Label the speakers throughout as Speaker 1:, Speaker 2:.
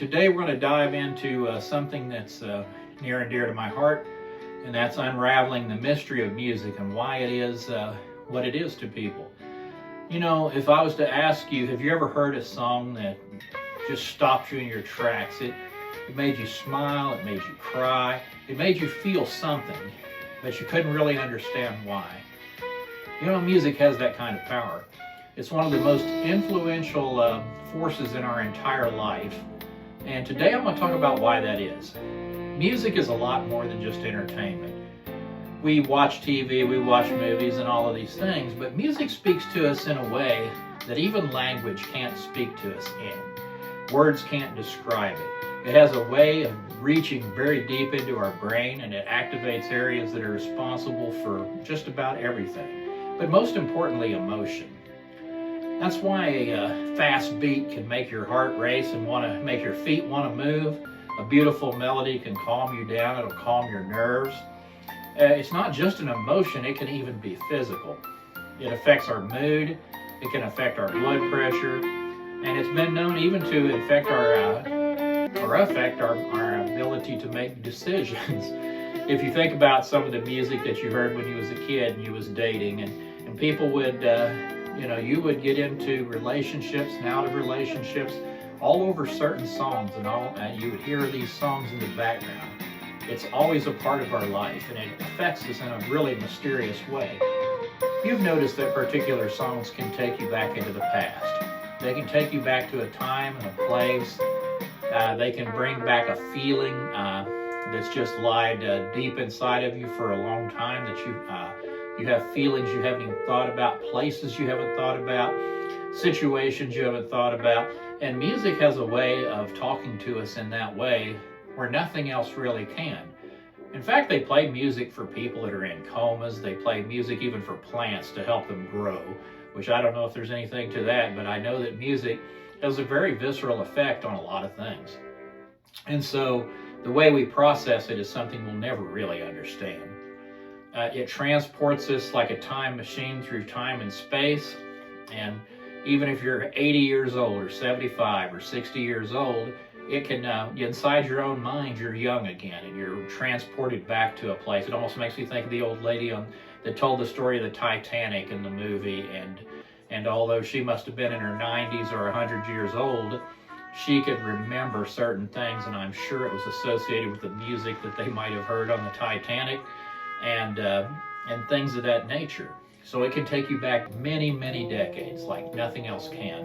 Speaker 1: Today we're going to dive into something that's near and dear to my heart, and that's unraveling the mystery of music and why it is what it is to people. You know, if I was to ask you, have you ever heard a song that just stopped you in your tracks? It made you smile, it made you cry, it made you feel something, but you couldn't really understand why. You know, music has that kind of power. It's one of the most influential forces in our entire life. And today I'm going to talk about why that is. Music is a lot more than just entertainment. We watch TV, we watch movies and all of these things, but music speaks to us in a way that even language can't speak to us in. Words can't describe it. It has a way of reaching very deep into our brain, and it activates areas that are responsible for just about everything, but most importantly, emotion. That's why a fast beat can make your heart race and want to make your feet want to move. A beautiful melody can calm you down, it'll calm your nerves. It's not just an emotion, it can even be physical. It affects our mood, it can affect our blood pressure, and it's been known even to affect our ability to make decisions. If you think about some of the music that you heard when you was a kid and you was dating, and people would you would get into relationships and out of relationships all over certain songs, and you would hear these songs in the background. It's always a part of our life, and it affects us in a really mysterious way. You've noticed that particular songs can take you back into the past. They can take you back to a time and a place. They can bring back a feeling that's just lied deep inside of you for a long time, that you have feelings you haven't even thought about, places you haven't thought about, situations you haven't thought about. And music has a way of talking to us in that way where nothing else really can. In fact, they play music for people that are in comas. They play music even for plants to help them grow, which I don't know if there's anything to that, but I know that music has a very visceral effect on a lot of things. And so the way we process it is something we'll never really understand. It transports us like a time machine through time and space. And even if you're 80 years old or 75 or 60 years old, it can, inside your own mind, you're young again and you're transported back to a place. It almost makes me think of the old lady that told the story of the Titanic in the movie. And although she must have been in her 90s or 100 years old, she could remember certain things, and I'm sure it was associated with the music that they might have heard on the Titanic. And things of that nature. So it can take you back many, many decades like nothing else can.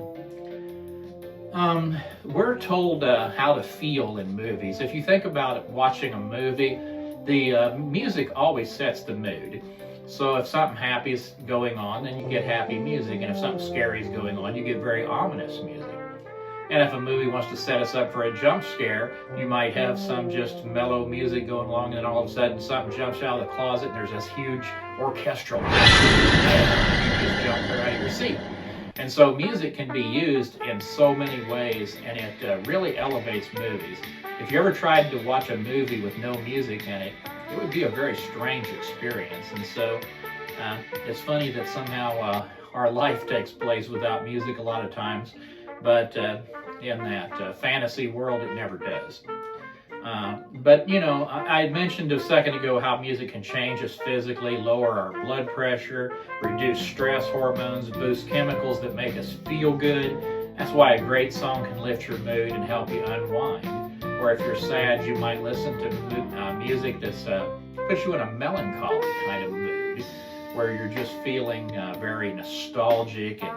Speaker 1: We're told how to feel in movies. If you think about watching a movie, the music always sets the mood. So if something happy is going on, then you get happy music. And if something scary is going on, you get very ominous music. And if a movie wants to set us up for a jump scare, you might have some just mellow music going along, and then all of a sudden something jumps out of the closet and there's this huge orchestral you just jump right out of your seat. And so music can be used in so many ways, and it really elevates movies. If you ever tried to watch a movie with no music in it, it would be a very strange experience. And so it's funny that somehow our life takes place without music a lot of times. But in that fantasy world, it never does. But, you know, I had mentioned a second ago how music can change us physically, lower our blood pressure, reduce stress hormones, boost chemicals that make us feel good. That's why a great song can lift your mood and help you unwind. Or if you're sad, you might listen to music that puts you in a melancholy kind of mood, where you're just feeling very nostalgic and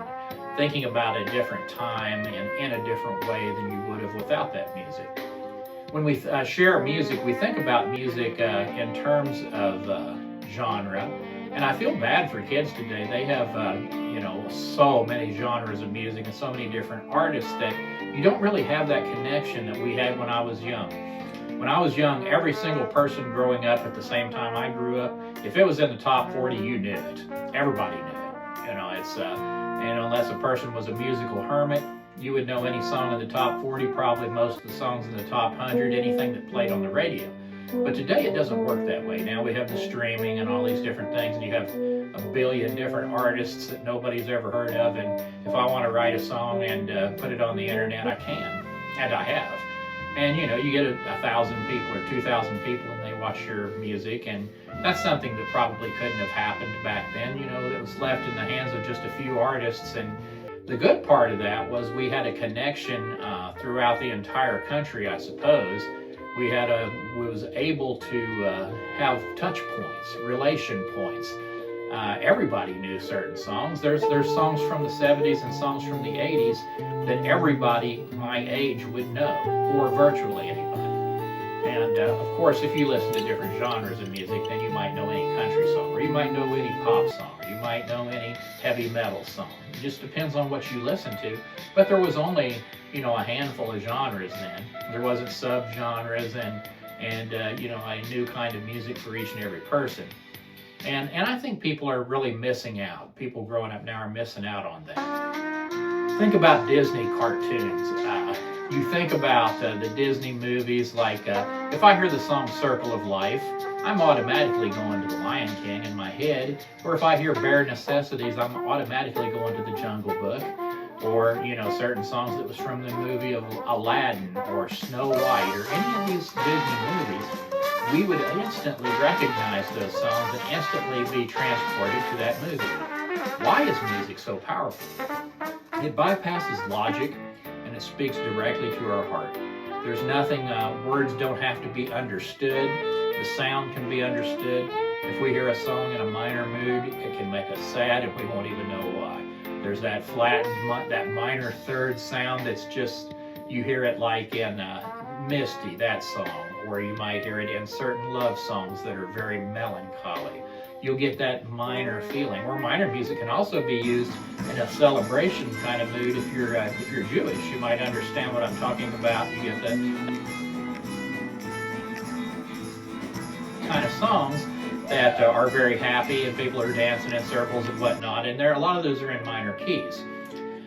Speaker 1: thinking about a different time and in a different way than you would have without that music. When we share music, we think about music in terms of genre. And I feel bad for kids today. They have, so many genres of music and so many different artists that you don't really have that connection that we had when I was young. When I was young, every single person growing up at the same time I grew up, if it was in the top 40, you knew it. Everybody knew it. Unless a person was a musical hermit, you would know any song in the top 40, probably most of the songs in the top 100, anything that played on the radio. But today it doesn't work that way. Now we have the streaming and all these different things, and you have a billion different artists that nobody's ever heard of, and if I want to write a song and put it on the internet, I can, and I have. And you get 1,000 people or 2,000 people and they watch your music, and that's something that probably couldn't have happened back then. It was left in the hands of just a few artists. And the good part of that was we had a connection throughout the entire country, I suppose. We was able to have touch points, relation points. Everybody knew certain songs. There's songs from the 70s and songs from the 80s that everybody my age would know, or virtually anybody. And of course, if you listen to different genres of music, then you might know any country song, or you might know any pop song, or you might know any heavy metal song. It just depends on what you listen to. But there was only, a handful of genres then. There wasn't subgenres, and I knew kind of music for each and every person. And I think people are really missing out. People growing up now are missing out on that. Think about Disney cartoons. You think about the Disney movies, like if I hear the song Circle of Life, I'm automatically going to the Lion King in my head. Or if I hear Bare Necessities, I'm automatically going to the Jungle Book. Or, certain songs that was from the movie of Aladdin or Snow White or any of these Disney movies. We would instantly recognize those songs and instantly be transported to that movie. Why is music so powerful? It bypasses logic and it speaks directly to our heart. There's nothing, words don't have to be understood. The sound can be understood. If we hear a song in a minor mood, it can make us sad and we won't even know why. There's that flat, that minor third sound that's just, you hear it like in Misty, that song. Or you might hear it in certain love songs that are very melancholy. You'll get that minor feeling. Or minor music can also be used in a celebration kind of mood. If you're Jewish, you might understand what I'm talking about. You get that kind of songs that are very happy and people are dancing in circles and whatnot. And a lot of those are in minor keys.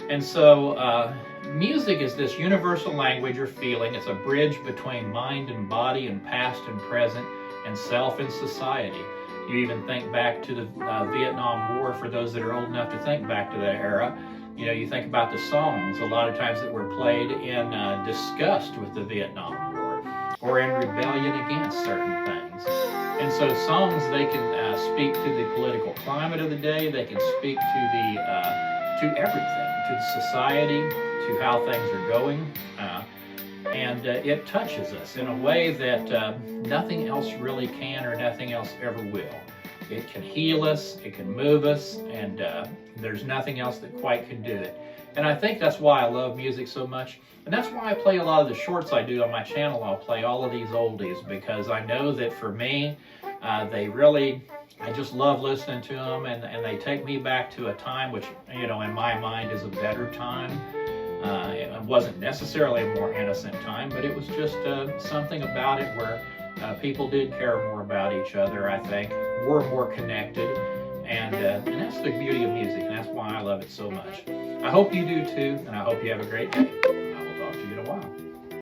Speaker 1: And so music is this universal language or feeling. It's a bridge between mind and body and past and present and self and society. You even think back to the Vietnam War, for those that are old enough to think back to that era. You think about the songs a lot of times that were played in disgust with the Vietnam War or in rebellion against certain things. And so songs, they can speak to the political climate of the day. They can speak to everything, to the society, to how things are going, and it touches us in a way that nothing else really can or nothing else ever will. It can heal us, it can move us, and there's nothing else that quite can do it. And I think that's why I love music so much, and that's why I play a lot of the shorts I do on my channel. I'll play all of these oldies because I know that for me, I just love listening to them, and they take me back to a time which, in my mind is a better time. It wasn't necessarily a more innocent time, but it was just something about it where people did care more about each other, I think, were more connected, and that's the beauty of music, and that's why I love it so much. I hope you do too, and I hope you have a great day.